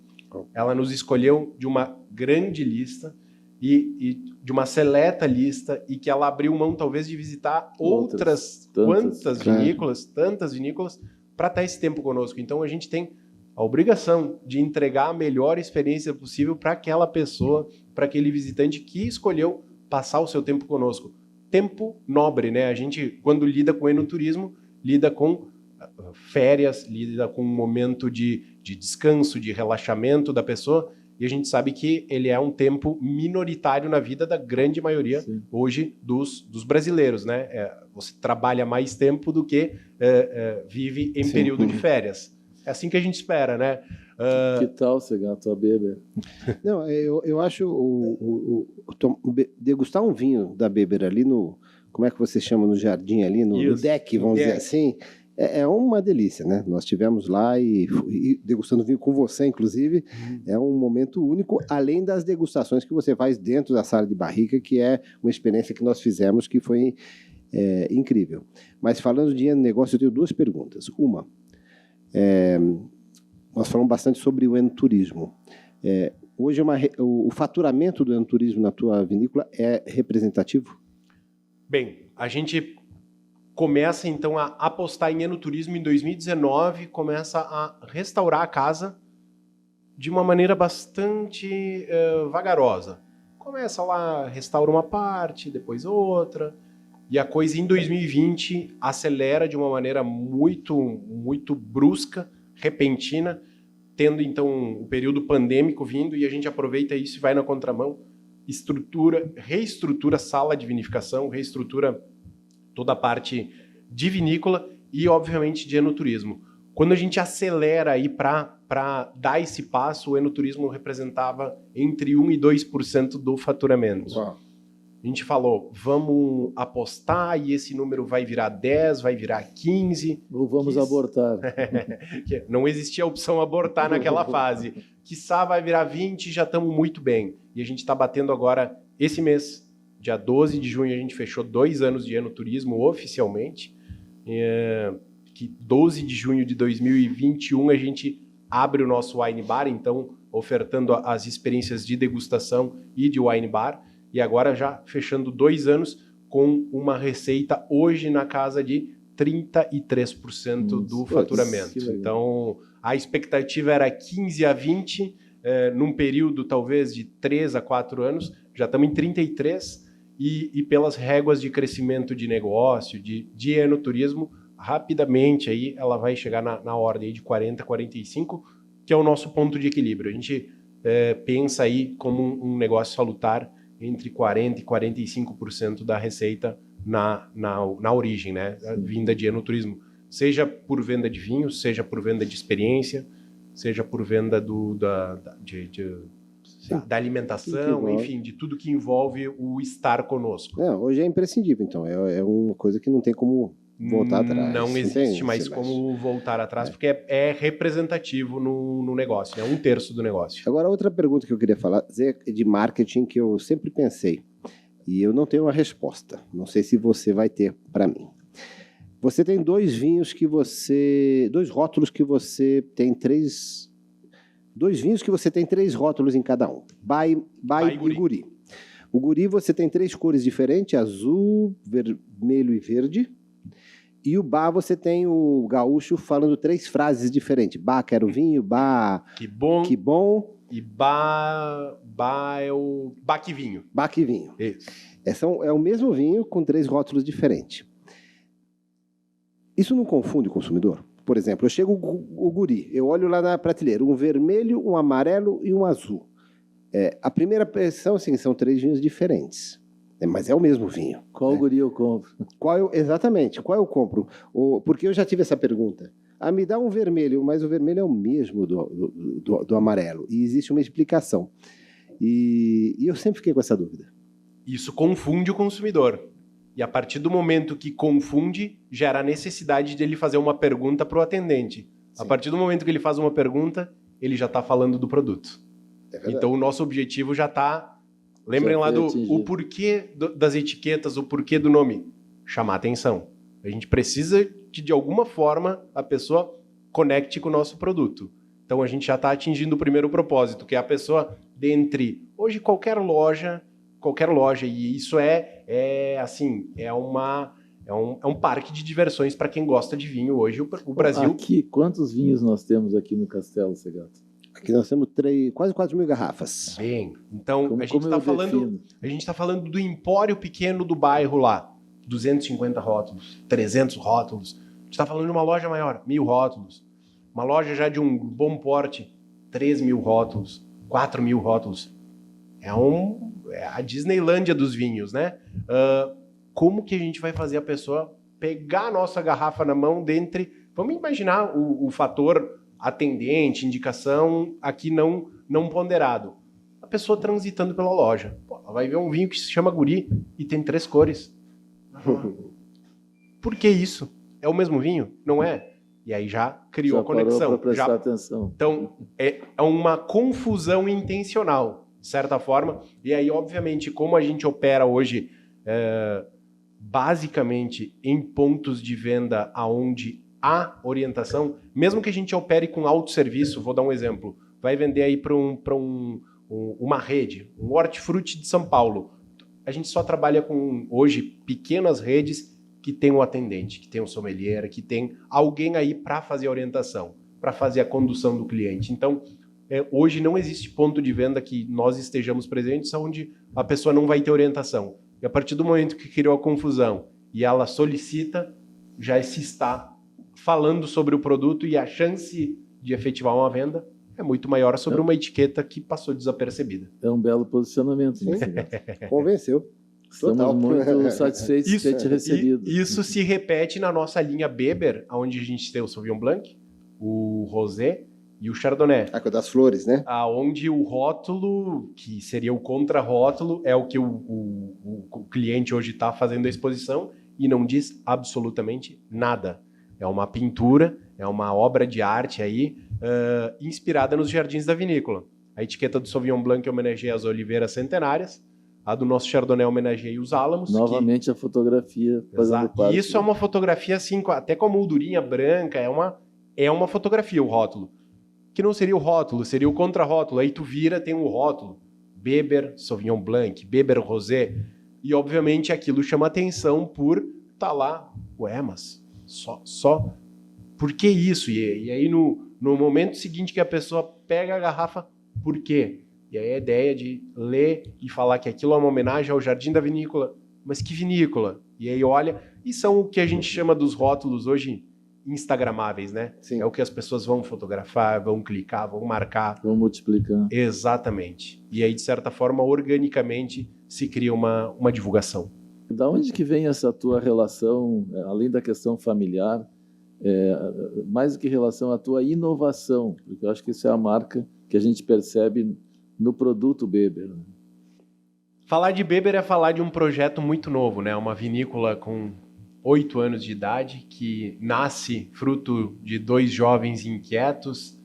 ela nos escolheu de uma grande lista e de uma seleta lista, e que ela abriu mão talvez de visitar tantas vinícolas para estar esse tempo conosco. Então a gente tem a obrigação de entregar a melhor experiência possível para aquela pessoa, para aquele visitante que escolheu passar o seu tempo conosco. Tempo nobre, né? A gente, quando lida com enoturismo, lida com férias, lida com um momento de descanso, de relaxamento da pessoa. E a gente sabe que ele é um tempo minoritário na vida da grande maioria, sim, hoje dos brasileiros, né? Você trabalha mais tempo do que vive em, sim, período de férias. É assim que a gente espera, né? Que tal, Segato, a Beber? Não, eu acho degustar um vinho da Beber ali no... Como é que você chama no jardim ali? No deck, vamos dizer assim... É uma delícia, né? Nós estivemos lá e degustando vinho com você, inclusive. É um momento único, além das degustações que você faz dentro da sala de barrica, que é uma experiência que nós fizemos que foi incrível. Mas falando de negócio, eu tenho duas perguntas. Uma, nós falamos bastante sobre o enoturismo. Hoje, o faturamento do enoturismo na tua vinícola é representativo? Bem, a gente começa, então, a apostar em enoturismo em 2019, começa a restaurar a casa de uma maneira bastante vagarosa. Começa lá, restaura uma parte, depois outra, e a coisa em 2020 acelera de uma maneira muito, muito brusca, repentina, tendo, então, o período pandêmico vindo, e a gente aproveita isso e vai na contramão, reestrutura a sala de vinificação, reestrutura toda a parte de vinícola e, obviamente, de enoturismo. Quando a gente acelera aí para dar esse passo, o enoturismo representava entre 1% e 2% do faturamento. Uau. a gente falou, vamos apostar e esse número vai virar 10, vai virar 15. Ou vamos abortar. Não existia a opção abortar naquela fase. Quiçá vai virar 20, já estamos muito bem. E a gente está batendo agora, esse mês, dia 12 de junho, a gente fechou 2 anos de enoturismo oficialmente. Que 12 de junho de 2021 a gente abre o nosso wine bar, então ofertando as experiências de degustação e de wine bar. E agora já fechando 2 anos com uma receita hoje na casa de 33% do faturamento. Então a expectativa era 15 a 20, num período talvez de 3 a 4 anos, já estamos em 33, e pelas réguas de crescimento de negócio, de enoturismo, rapidamente aí ela vai chegar na ordem de 40, 45, que é o nosso ponto de equilíbrio. A gente pensa aí como um negócio salutar entre 40% e 45% da receita na origem, né? Vinda de enoturismo. Seja por venda de vinho, seja por venda de experiência, seja por venda da alimentação, enfim, de tudo que envolve o estar conosco. Hoje é imprescindível, então. É uma coisa que não tem como voltar atrás. Não existe mais como voltar atrás, porque é representativo no negócio, é 1/3 do negócio. Agora, outra pergunta que eu queria falar é de marketing, que eu sempre pensei, e eu não tenho uma resposta. Não sei se você vai ter para mim. Você tem 2 vinhos que você... 2 rótulos que você tem 3... 2 vinhos que você tem 3 rótulos em cada um. Bai e Guri. O Guri você tem 3 cores diferentes, azul, vermelho e verde. E o Bá você tem o gaúcho falando 3 frases diferentes. Bá, quero vinho, Bá... Que bom. E Bá é o Bá que vinho. Bá que vinho. Isso. É o mesmo vinho com 3 rótulos diferentes. Isso não confunde o consumidor? Por exemplo, eu chego o Guri, eu olho lá na prateleira, um vermelho, um amarelo e um azul. A primeira impressão, assim, são 3 vinhos diferentes. Mas é o mesmo vinho. Qual Guri eu compro? Exatamente, qual eu compro? Porque eu já tive essa pergunta. Me dá um vermelho, mas o vermelho é o mesmo do amarelo. E existe uma explicação. E eu sempre fiquei com essa dúvida. Isso confunde o consumidor. E a partir do momento que confunde, gera a necessidade de ele fazer uma pergunta para o atendente. Sim. A partir do momento que ele faz uma pergunta, ele já está falando do produto. Então o nosso objetivo já está... Lembrem lá o porquê das etiquetas, o porquê do nome. Chamar atenção. A gente precisa que, de alguma forma, a pessoa conecte com o nosso produto. Então a gente já está atingindo o primeiro propósito, que é a pessoa, dentre... Hoje, qualquer loja, e isso é um parque de diversões para quem gosta de vinho hoje. O Brasil... Aqui, quantos vinhos nós temos aqui no Castelo Segato? Aqui nós temos quase 4.000 garrafas. Bem, então a gente está falando do empório pequeno do bairro lá. 250 rótulos, 300 rótulos. A gente está falando de uma loja maior, 1.000 rótulos. Uma loja já de um bom porte, 3.000 rótulos, 4.000 rótulos. É a Disneylândia dos vinhos, né? Como que a gente vai fazer a pessoa pegar a nossa garrafa na mão dentre... Vamos imaginar o fator atendente, indicação, aqui não ponderado. A pessoa transitando pela loja. Ela vai ver um vinho que se chama Guri e tem 3 cores. Por que isso? É o mesmo vinho? Não é? E aí já criou a conexão. Para prestar atenção. Então, é uma confusão intencional, de certa forma. E aí, obviamente, como a gente opera hoje, basicamente, em pontos de venda aonde há orientação, mesmo que a gente opere com autosserviço, vou dar um exemplo, vai vender aí para uma rede, um hortifruti de São Paulo. A gente só trabalha com, hoje, pequenas redes que tem um atendente, que tem um sommelier, que tem alguém aí para fazer a orientação, para fazer a condução do cliente. Então, hoje não existe ponto de venda que nós estejamos presentes onde a pessoa não vai ter orientação. E a partir do momento que criou a confusão e ela solicita, já se está falando sobre o produto e a chance de efetivar uma venda é muito maior sobre uma etiqueta que passou desapercebida. É um belo posicionamento. Convenceu. Estamos Total. muito satisfeitos de ter te recebido. Isso se repete na nossa linha Beber, onde a gente tem o Sauvignon Blanc, o Rosé e o Chardonnay. A das flores, né? Onde o rótulo, que seria o contrarótulo, é o que o cliente hoje está fazendo a exposição e não diz absolutamente nada. É uma pintura, é uma obra de arte aí, inspirada nos jardins da vinícola. A etiqueta do Sauvignon Blanc homenageia as oliveiras centenárias, a do nosso Chardonnay homenageia os álamos. Novamente a fotografia fazendo parte. E isso é uma fotografia assim, até com a moldurinha branca, é uma fotografia o rótulo. Que não seria o rótulo, seria o contrarótulo. Aí tu vira, tem um rótulo. Beber Sauvignon Blanc, Beber Rosé. E obviamente aquilo chama atenção por tá lá, ué, mas só por que isso? E aí no momento seguinte que a pessoa pega a garrafa, por quê? E aí a ideia de ler e falar que aquilo é uma homenagem ao Jardim da Vinícola. Mas que vinícola? E aí olha, e são o que a gente chama dos rótulos hoje instagramáveis, né? Sim. É o que as pessoas vão fotografar, vão clicar, vão marcar. Vão multiplicar. Exatamente. E aí, de certa forma, organicamente, se cria uma divulgação. Da onde que vem essa tua relação, além da questão familiar, mais do que relação à tua inovação? Porque eu acho que isso é a marca que a gente percebe no produto Beber. Né? Falar de Beber é falar de um projeto muito novo, né? Uma vinícola com 8 anos de idade, que nasce fruto de 2 jovens inquietos,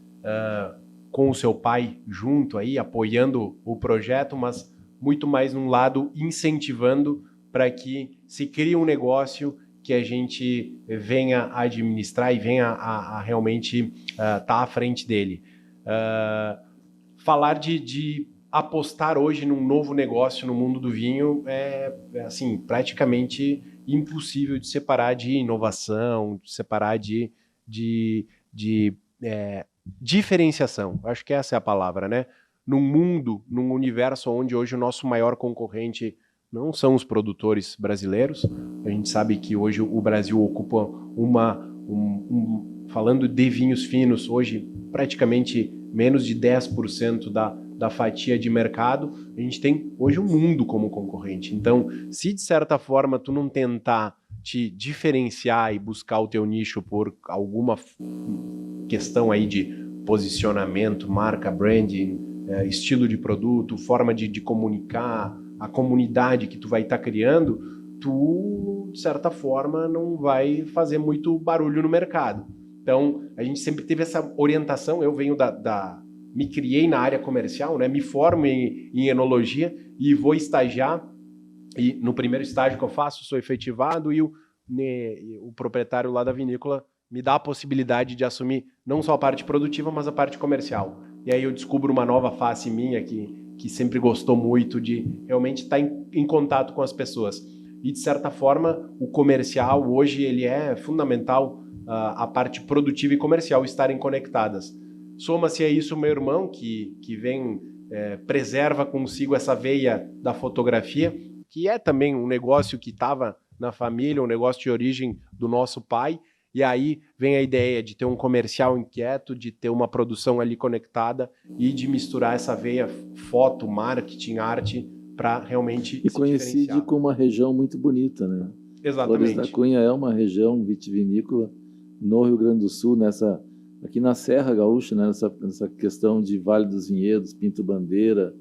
com o seu pai junto aí, apoiando o projeto, mas muito mais num lado incentivando para que se crie um negócio que a gente venha a administrar e venha a realmente estar à frente dele. Falar de apostar hoje num novo negócio no mundo do vinho é assim, praticamente impossível de separar de inovação, de separar de diferenciação. Acho que essa é a palavra, né? Num mundo, num universo onde hoje o nosso maior concorrente não são os produtores brasileiros. A gente sabe que hoje o Brasil ocupa falando de vinhos finos, hoje praticamente menos de 10% da fatia de mercado. A gente tem hoje um mundo como concorrente. Então, se de certa forma tu não tentar te diferenciar e buscar o teu nicho por alguma questão aí de posicionamento, marca, branding, estilo de produto, forma de comunicar, a comunidade que tu vai estar criando, tu, de certa forma, não vai fazer muito barulho no mercado. Então, a gente sempre teve essa orientação. Eu venho me criei na área comercial, né? Me formo em enologia e vou estagiar. E no primeiro estágio que eu faço, sou efetivado e o proprietário lá da vinícola me dá a possibilidade de assumir não só a parte produtiva, mas a parte comercial. E aí eu descubro uma nova face minha que sempre gostou muito de realmente estar em contato com as pessoas. E, de certa forma, o comercial hoje ele é fundamental, a parte produtiva e comercial estarem conectadas. Soma-se a isso o meu irmão, que vem, preserva consigo essa veia da fotografia, que é também um negócio que estava na família, um negócio de origem do nosso pai, e aí vem a ideia de ter um comercial inquieto, de ter uma produção ali conectada e de misturar essa veia foto, marketing, arte, para realmente e coincide com uma região muito bonita, né? Exatamente. Flores da Cunha é uma região vitivinícola no Rio Grande do Sul, aqui na Serra Gaúcha, né? nessa questão de Vale dos Vinhedos, Pinto Bandeira,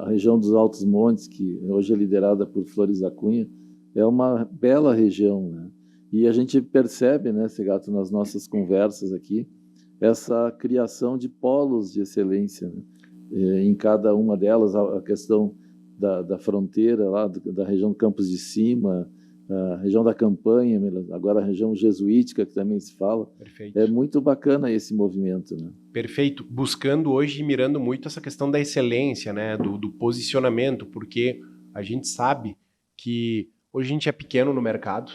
a região dos Altos Montes, que hoje é liderada por Flores da Cunha, é uma bela região, né? E a gente percebe, né, Segato, nas nossas conversas aqui, essa criação de polos de excelência, né? Em cada uma delas, a questão da fronteira, lá da região do Campos de Cima, a região da Campanha, agora a região jesuítica, que também se fala. Perfeito. É muito bacana esse movimento, né? Perfeito. Buscando hoje e mirando muito essa questão da excelência, né? Do posicionamento, porque a gente sabe que hoje a gente é pequeno no mercado,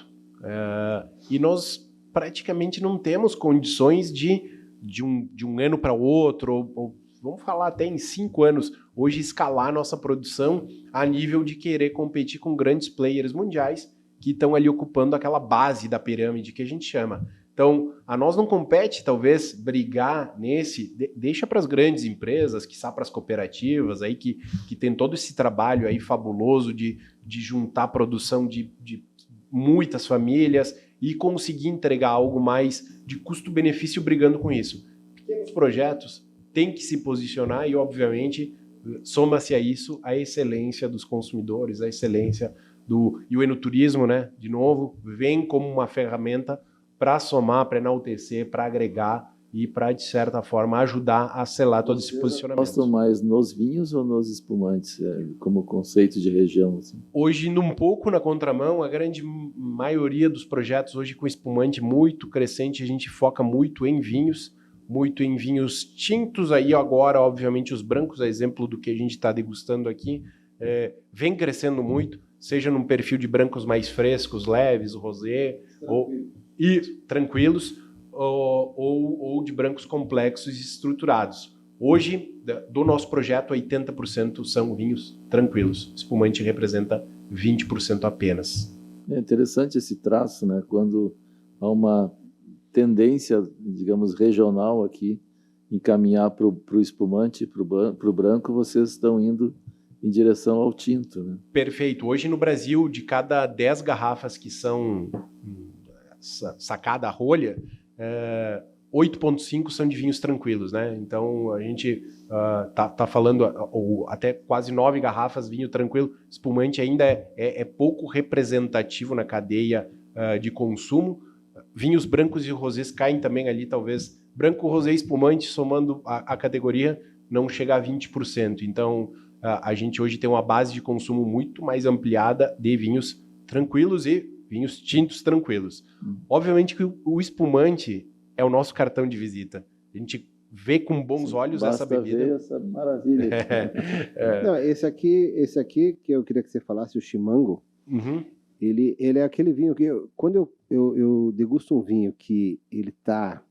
e nós praticamente não temos condições de um ano para o outro, ou vamos falar até em 5 anos, hoje escalar nossa produção a nível de querer competir com grandes players mundiais que estão ali ocupando aquela base da pirâmide que a gente chama. Então, a nós não compete, talvez, brigar deixa para as grandes empresas, quiçá para as cooperativas, aí que tem todo esse trabalho aí fabuloso de juntar produção de muitas famílias e conseguir entregar algo mais de custo-benefício brigando com isso. Temos projetos, tem que se posicionar e, obviamente, soma-se a isso a excelência dos consumidores, a excelência e o enoturismo, né? De novo, vem como uma ferramenta para somar, para enaltecer, para agregar e para, de certa forma, ajudar a selar todo esse posicionamento. Gostam mais nos vinhos ou nos espumantes, como conceito de região? Assim? Hoje, um pouco na contramão, a grande maioria dos projetos hoje com espumante muito crescente, a gente foca muito em vinhos tintos, aí agora, obviamente, os brancos, a exemplo do que a gente está degustando aqui, vem crescendo muito, seja num perfil de brancos mais frescos, leves, o rosé, e tranquilos, ou de brancos complexos e estruturados. Hoje, do nosso projeto, 80% são vinhos tranquilos. Espumante representa 20% apenas. É interessante esse traço, né? Quando há uma tendência, digamos, regional aqui, encaminhar para o espumante, para o branco, vocês estão indo em direção ao tinto, né? Perfeito. Hoje no Brasil, de cada 10 garrafas que são sacada a rolha, 8,5 são de vinhos tranquilos, né? Então a gente tá falando até quase 9 garrafas vinho tranquilo. Espumante ainda é pouco representativo na cadeia de consumo. Vinhos brancos e rosés caem também ali, talvez branco, rosé e espumante, somando a categoria, não chega a 20%. Então a gente hoje tem uma base de consumo muito mais ampliada de vinhos tranquilos e vinhos tintos tranquilos. Obviamente que o espumante é o nosso cartão de visita. A gente vê com bons olhos essa bebida. Ver essa maravilha. Não, esse aqui que eu queria que você falasse, o Chimango, ele é aquele vinho que, quando eu degusto um vinho que ele está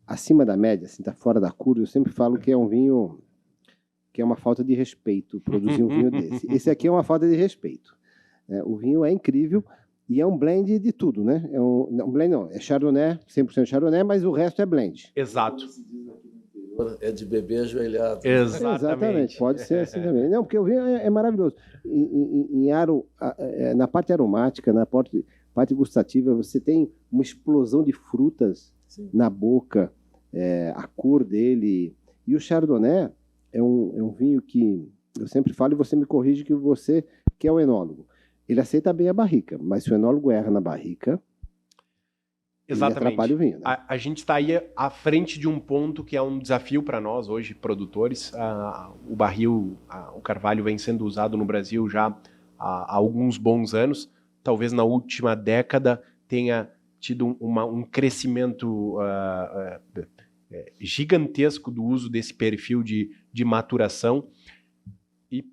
acima da média, assim, está fora da curva, eu sempre falo que é um vinho que é uma falta de respeito produzir um vinho desse. Esse aqui é uma falta de respeito. O vinho é incrível. E é um blend de tudo, né? Um blend não, é Chardonnay, 100% Chardonnay, mas o resto é blend. Exato. É de bebê ajoelhado. Exatamente. Pode ser assim também. Não, porque o vinho é maravilhoso. Na parte aromática, na parte gustativa, você tem uma explosão de frutas na boca, a cor dele. E o Chardonnay é um vinho que eu sempre falo, e você me corrige, que você, que é o enólogo, ele aceita bem a barrica, mas se o enólogo erra na barrica, exatamente, ele atrapalha o vinho. Né? A gente está aí à frente de um ponto que é um desafio para nós hoje, produtores. O barril, o carvalho vem sendo usado no Brasil já há alguns bons anos. Talvez na última década tenha tido um crescimento gigantesco do uso desse perfil de maturação. E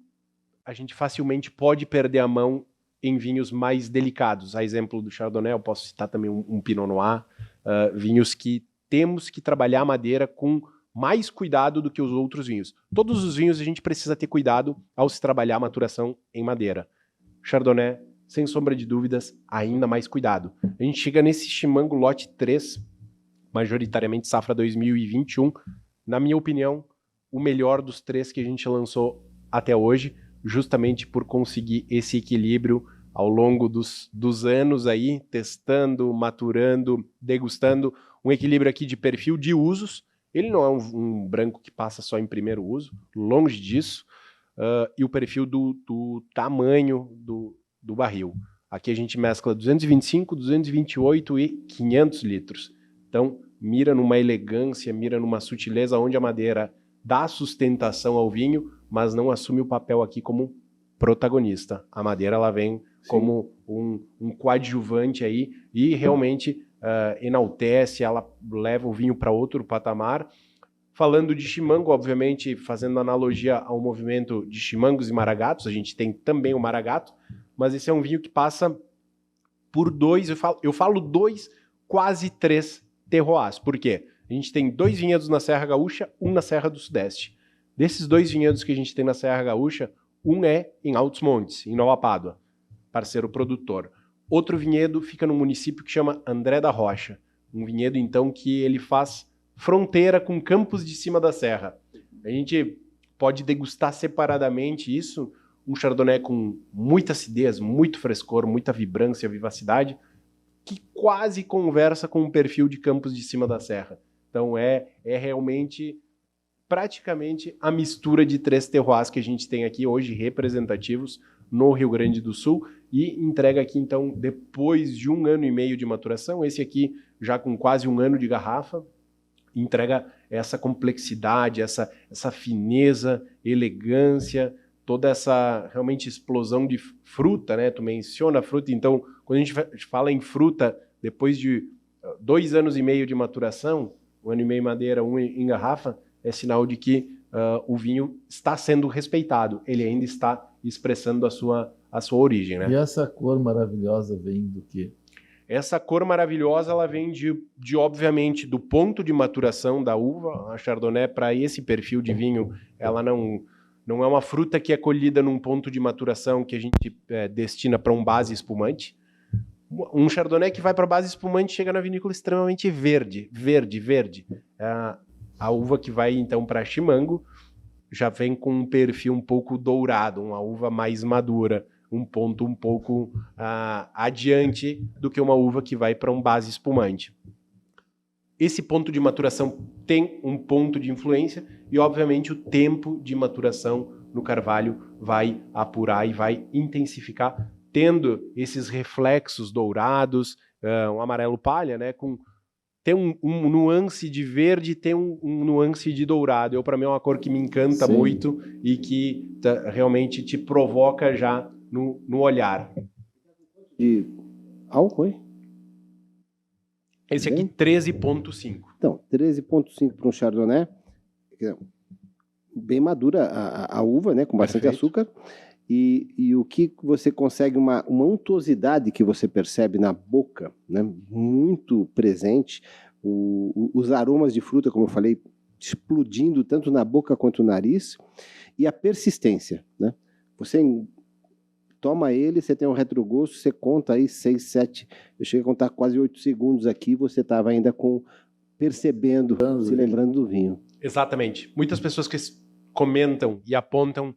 a gente facilmente pode perder a mão em vinhos mais delicados. A exemplo do Chardonnay, eu posso citar também um Pinot Noir, vinhos que temos que trabalhar a madeira com mais cuidado do que os outros vinhos. Todos os vinhos a gente precisa ter cuidado ao se trabalhar a maturação em madeira. Chardonnay, sem sombra de dúvidas, ainda mais cuidado. A gente chega nesse Chimango lote 3, majoritariamente safra 2021, na minha opinião, o melhor dos 3 que a gente lançou até hoje, justamente por conseguir esse equilíbrio ao longo dos anos aí, testando, maturando, degustando, um equilíbrio aqui de perfil de usos. Ele não é um branco que passa só em primeiro uso, longe disso, e o perfil do tamanho do barril. Aqui a gente mescla 225, 228 e 500 litros. Então, mira numa elegância, mira numa sutileza, onde a madeira dá sustentação ao vinho, mas não assume o papel aqui como protagonista. A madeira ela vem como um coadjuvante aí e realmente enaltece, ela leva o vinho para outro patamar. Falando de chimango, obviamente, fazendo analogia ao movimento de chimangos e maragatos, a gente tem também o maragato, mas esse é um vinho que passa por 2, eu falo 2, quase 3 terroirs. Por quê? A gente tem 2 vinhedos na Serra Gaúcha, um na Serra do Sudeste. Desses 2 vinhedos que a gente tem na Serra Gaúcha, um é em Altos Montes, em Nova Pádua, parceiro produtor. Outro vinhedo fica no município que chama André da Rocha. Um vinhedo, então, que ele faz fronteira com Campos de Cima da Serra. A gente pode degustar separadamente isso, um Chardonnay com muita acidez, muito frescor, muita vibrância, vivacidade, que quase conversa com o perfil de Campos de Cima da Serra. Então é realmente praticamente a mistura de 3 terroirs que a gente tem aqui hoje representativos no Rio Grande do Sul e entrega aqui então depois de 1 ano e meio de maturação, esse aqui já com quase 1 ano de garrafa, entrega essa complexidade, essa fineza, elegância, toda essa realmente explosão de fruta, né? Tu menciona a fruta, então quando a gente fala em fruta, depois de 2 anos e meio de maturação, 1 ano e meio em madeira, 1 em garrafa, é sinal de que o vinho está sendo respeitado, ele ainda está expressando a sua origem, né? E essa cor maravilhosa vem do quê? Essa cor maravilhosa, ela vem obviamente, do ponto de maturação da uva. A Chardonnay, para esse perfil de vinho, ela não é uma fruta que é colhida num ponto de maturação que a gente destina para um base espumante. Um Chardonnay que vai para a base espumante chega na vinícola extremamente verde. A uva que vai, então, para Chimango já vem com um perfil um pouco dourado, uma uva mais madura, um ponto um pouco adiante do que uma uva que vai para um base espumante. Esse ponto de maturação tem um ponto de influência e, obviamente, o tempo de maturação no carvalho vai apurar e vai intensificar, tendo esses reflexos dourados, um amarelo palha, né, tem um nuance de verde, tem um nuance de dourado. Para mim é uma cor que me encanta muito e que realmente te provoca já no olhar. De álcool, hein? Esse aqui, 13,5. Então, 13,5 para um Chardonnay. Bem madura a uva, né? Com bastante açúcar. E o que você consegue, uma untuosidade que você percebe na boca, né? Muito presente. Os aromas de fruta, como eu falei, explodindo tanto na boca quanto no nariz. E a persistência, né? Você toma ele, você tem um retrogosto, você conta aí 6, 7, eu cheguei a contar quase 8 segundos aqui, você estava ainda percebendo, se lembrando do vinho. Exatamente. Muitas pessoas que comentam e apontam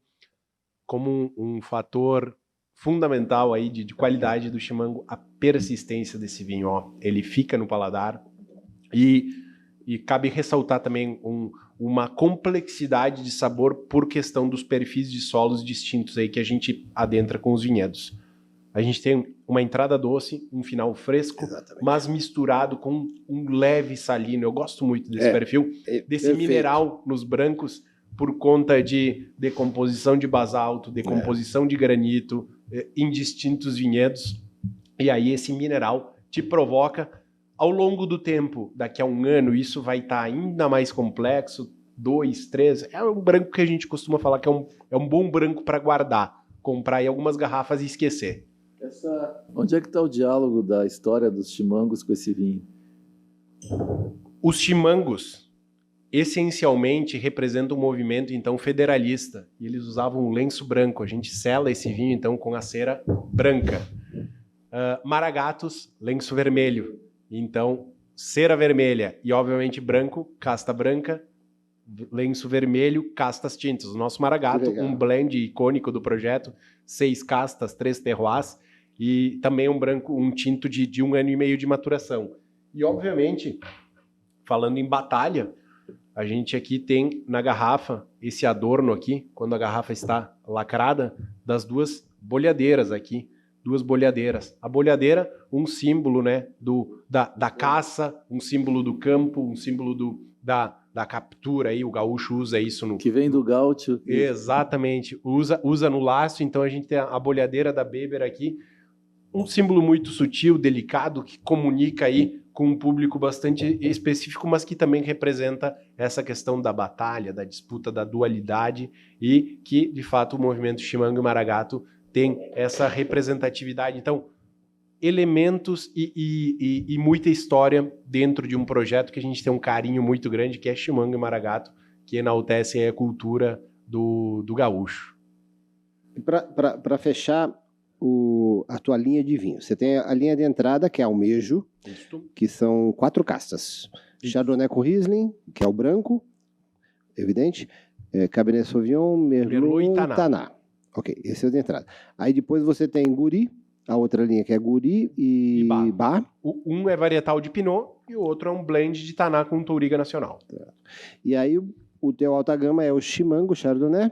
como um fator fundamental aí de qualidade do Chimango a persistência desse vinho. Ó. Ele fica no paladar e cabe ressaltar também uma complexidade de sabor por questão dos perfis de solos distintos aí que a gente adentra com os vinhedos. A gente tem uma entrada doce, um final fresco, mas misturado com um leve salino. Eu gosto muito desse perfil, desse perfeito. Mineral nos brancos, por conta de decomposição de basalto, decomposição de granito, em distintos vinhedos. E aí esse mineral te provoca, ao longo do tempo, daqui a 1 ano, isso vai estar ainda mais complexo, 2, 3. É um branco que a gente costuma falar que é um bom branco para guardar, comprar em algumas garrafas e esquecer. Onde é que está o diálogo da história dos chimangos com esse vinho? Os chimangos, essencialmente, representam um movimento, então, federalista. E eles usavam um lenço branco. A gente sela esse vinho, então, com a cera branca. Maragatos, lenço vermelho. Então, cera vermelha e, obviamente, branco, casta branca, lenço vermelho, castas tintas. O nosso Maragato, um blend icônico do projeto, 6 castas, 3 terroirs, e também um branco, um tinto de 1 ano e meio de maturação. E, obviamente, falando em batalha, a gente aqui tem na garrafa esse adorno aqui, quando a garrafa está lacrada, das 2 bolhadeiras aqui. 2 bolhadeiras. A bolhadeira, um símbolo, né, da caça, um símbolo do campo, um símbolo da captura. Aí, o gaúcho usa isso que vem do gaúcho. Exatamente. Usa no laço. Então a gente tem a bolhadeira da Beber aqui. Um símbolo muito sutil, delicado, que comunica aí com um público bastante específico, mas que também representa essa questão da batalha, da disputa, da dualidade, e que, de fato, o movimento Chimango e Maragato tem essa representatividade. Então, elementos e muita história dentro de um projeto que a gente tem um carinho muito grande, que é Chimango e Maragato, que enaltecem a cultura do gaúcho. Para fechar a tua linha de vinho, você tem a linha de entrada, que é Almejo, que são 4 castas. Chardonnay com Riesling, que é o branco, evidente, Cabernet Sauvignon, Merlot e Taná. Ok, esse é o de entrada. Aí depois você tem Guri, a outra linha que é Guri e Bar. Um é varietal de Pinot e o outro é um blend de Taná com Touriga Nacional. E aí o teu alta gama é o Chimango, Chardonnay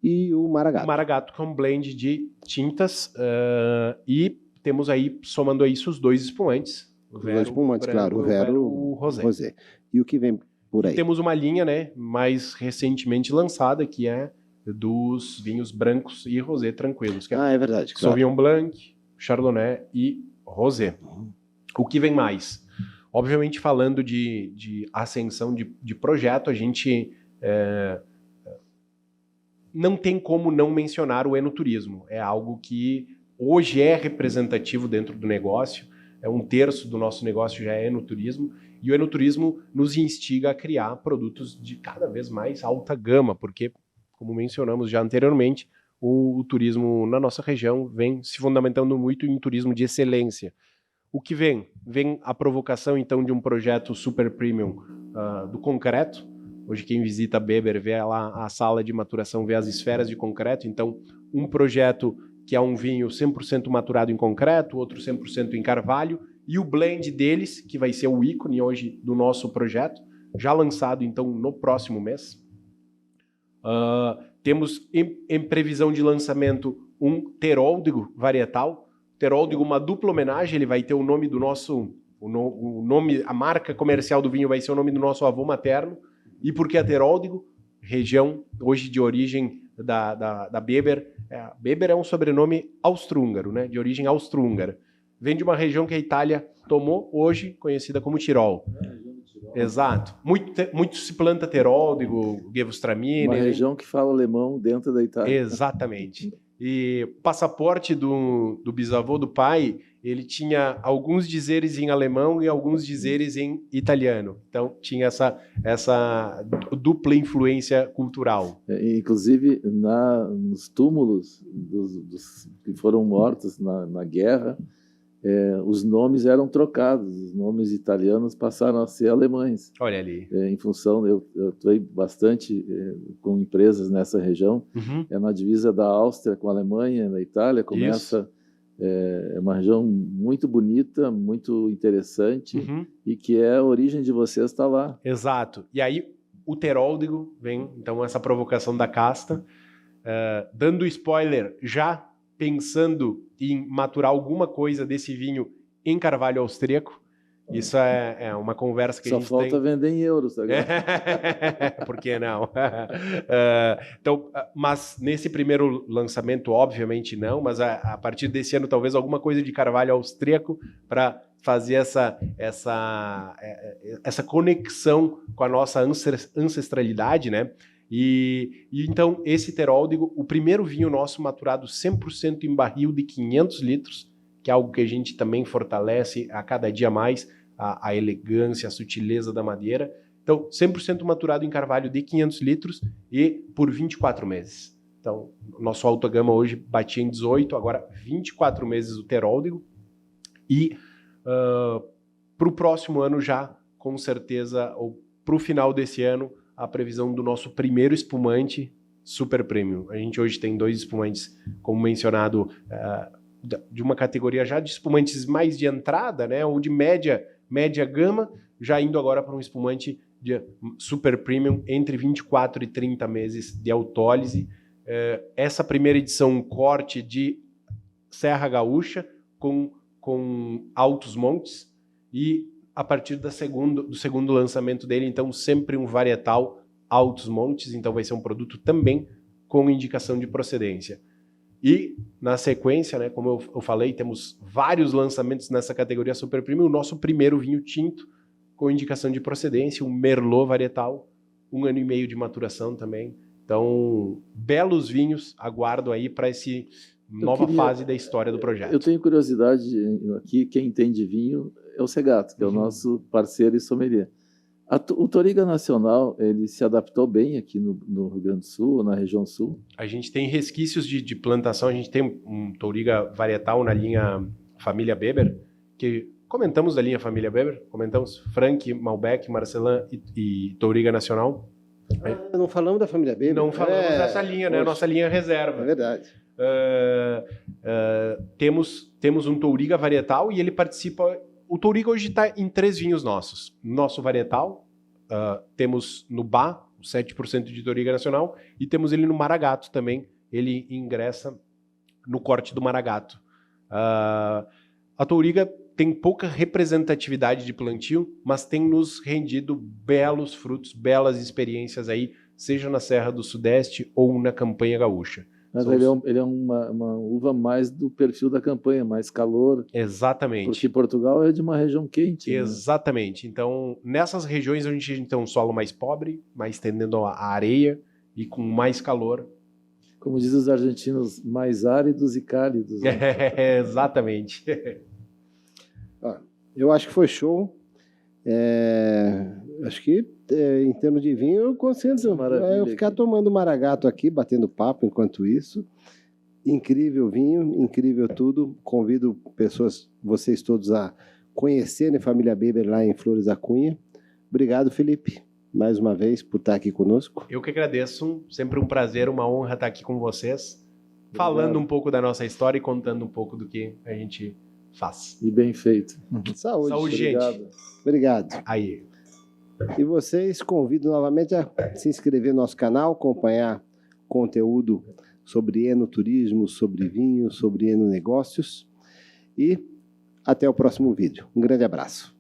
e o Maragato. O Maragato, que é um blend de tintas, e temos aí, somando a isso, os dois espumantes. Os dois espumantes, claro, o Vero e o Rosé. E o que vem por aí? E temos uma linha, né, mais recentemente lançada, que é dos vinhos brancos e rosé tranquilos. Que é verdade. Claro. Sauvignon Blanc, Chardonnay e Rosé. O que vem mais? Obviamente, falando de ascensão de projeto, a gente não tem como não mencionar o enoturismo. É algo que hoje é representativo dentro do negócio. 1/3 do nosso negócio já é enoturismo. E o enoturismo nos instiga a criar produtos de cada vez mais alta gama, porque, como mencionamos já anteriormente, o turismo na nossa região vem se fundamentando muito em turismo de excelência. O que vem? Vem a provocação, então, de um projeto super premium do concreto. Hoje, quem visita a Beber vê lá a sala de maturação, vê as esferas de concreto. Então, um projeto que é um vinho 100% maturado em concreto, outro 100% em carvalho, e o blend deles, que vai ser o ícone hoje do nosso projeto, já lançado, então, no próximo mês. Temos em previsão de lançamento um teróldigo varietal. Teróldigo, uma dupla homenagem, ele vai ter o nome do nosso... O nome, a marca comercial do vinho vai ser o nome do nosso avô materno. E por que a teróldigo? Região, hoje de origem da Beber. Beber é um sobrenome austro-húngaro, né? De origem austro-húngara. Vem de uma região que a Itália tomou, hoje conhecida como Tirol. Exato. Muito se planta teróldigo, Gewürztraminer. Uma região que fala alemão dentro da Itália. Exatamente. E passaporte do bisavô do pai, ele tinha alguns dizeres em alemão e alguns dizeres em italiano. Então, tinha essa dupla influência cultural. Inclusive, nos túmulos dos que foram mortos na guerra, os nomes eram trocados. Os nomes italianos passaram a ser alemães. Olha ali. Em função, eu atuei bastante com empresas nessa região. Uhum. Na divisa da Áustria com a Alemanha, na Itália, começa... É uma região muito bonita, muito interessante, uhum. E que a origem de vocês está lá. Exato. E aí o teróldigo vem, então, essa provocação da casta, dando spoiler, já pensando em maturar alguma coisa desse vinho em carvalho austríaco. Isso é uma conversa que a gente tem. Só falta vender em euros agora. Por que não? Então, mas nesse primeiro lançamento, obviamente não, mas a partir desse ano, talvez alguma coisa de carvalho austríaco para fazer essa conexão com a nossa ancestralidade, né? E então, esse teróldigo, o primeiro vinho nosso maturado 100% em barril de 500 litros, que é algo que a gente também fortalece a cada dia mais, a elegância, a sutileza da madeira. Então, 100% maturado em carvalho de 500 litros e por 24 meses. Então, nosso alta gama hoje batia em 18, agora 24 meses o teróldigo. E para o próximo ano já, com certeza, ou para o final desse ano, a previsão do nosso primeiro espumante super premium. A gente hoje tem 2 espumantes, como mencionado, de uma categoria já de espumantes mais de entrada, né, ou de média gama, já indo agora para um espumante de super premium entre 24 e 30 meses de autólise. Essa primeira edição, um corte de Serra Gaúcha com altos montes, e a partir do segundo lançamento dele, então sempre um varietal altos montes, então vai ser um produto também com indicação de procedência. E, na sequência, né, como eu falei, temos vários lançamentos nessa categoria Super Premium. O nosso primeiro vinho tinto, com indicação de procedência, um Merlot varietal, 1 ano e meio de maturação também. Então, belos vinhos aguardo aí para essa nova fase da história do projeto. Eu tenho curiosidade aqui, quem entende vinho é o Segato, que é o nosso parceiro e sommelier. O Touriga Nacional, ele se adaptou bem aqui no Rio Grande do Sul, na região sul? A gente tem resquícios de plantação, a gente tem um Touriga varietal na linha Família Beber, que comentamos da linha Família Beber, comentamos Frank, Malbec, Marcelin e Touriga Nacional. Não falamos da Família Beber. Não falamos dessa linha, né? Nossa linha reserva. É verdade. Temos um Touriga varietal e ele participa o Touriga hoje está em 3 vinhos nossos. Nosso varietal, temos no Bá, 7% de Touriga nacional, e temos ele no Maragato também. Ele ingressa no corte do Maragato. A Touriga tem pouca representatividade de plantio, mas tem nos rendido belos frutos, belas experiências aí, seja na Serra do Sudeste ou na Campanha Gaúcha. Mas ele é uma uva mais do perfil da campanha, mais calor. Exatamente. Porque Portugal é de uma região quente. Exatamente. Né? Então, nessas regiões a gente tem um solo mais pobre, mais tendendo à areia e com mais calor. Como dizem os argentinos, mais áridos e cálidos. Né? Exatamente. Eu acho que foi show. Acho que em termos de vinho eu consigo eu ficar aqui tomando Maragato aqui, batendo papo enquanto isso. Incrível vinho, incrível tudo. Convido vocês todos a conhecerem a família Beber lá em Flores da Cunha. Obrigado, Felipe, mais uma vez por estar aqui conosco. Eu que agradeço, sempre um prazer, uma honra estar aqui com vocês, falando um pouco da nossa história e contando um pouco do que a gente faz. E bem feito. Saúde. Saúde, gente. Obrigado. Aí. E vocês, convido novamente a se inscrever no nosso canal, acompanhar conteúdo sobre enoturismo, sobre vinho, sobre enonegócios. E até o próximo vídeo. Um grande abraço.